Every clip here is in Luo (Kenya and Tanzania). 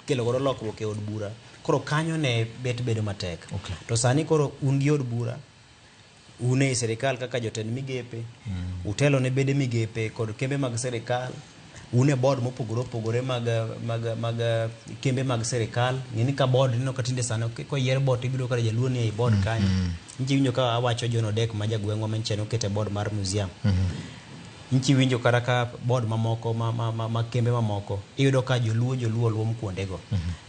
kelo godo lokruok e od bura koro kanyo ne bet bedo matek. To sani koro un gi od bura, un e sirikal kaka jotend migepe, utelo ne bede migepe kod kembe mag sirikal, un e board mopogore opogore mag kembe mag sirikal. Ng'eni ka board nino ka tinde sani koyier board ibiro kada jaluo ni e board kanyo. Inchi winjo ka awacho John Odek ma jagweng'wa mancheno okete board mar museum. Inchi winjo kata ka board mamoko ma kembe mamoko iyudo ka joluo luom kuondego.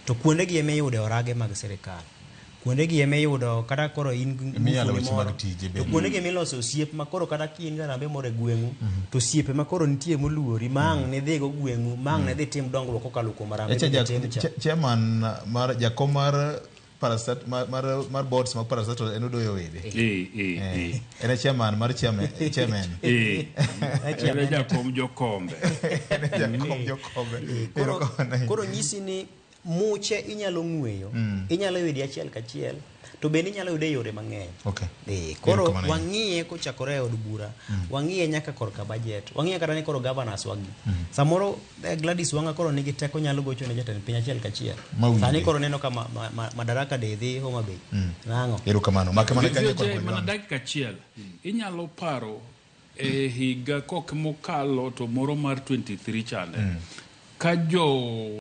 To kuondegi eme yude orage mag sirikal. Kuondegi eme yudo kata koro in to kuondegi eme loso osiep ma koro kata ki in garambe moro e gweng'u to osiepe ma koro nitie moluori mang' ne dhi go gweng'u mang' ne dhi tim dongruok kokalo kuom rambe. Chairman mar jakom mar parastat mar boards mag parastatal en Odoyo Wede. En chairman mar chairman. En jakom jokombe. Koro nyisi ni muche inyalo ng'weyo, inyalo yudi achiel kachiel, to bende inyalo yude yore mang'eny. Koro wang'iye kochakore e od bura, wang'iye nyaka korka budget, wang'iye kata ni koro governors wagi. Samoro Gladys Wanga koro nigi teko nyalo gocho ne jatend piny achiel kachiel. Sani koro neno ka Madaraka Day dhi Homa Bay. Nang'o? Erokamano. Mana dakika achiel, inyalo paro e higa kok mokalo to moro mar 23 chande. Ka jo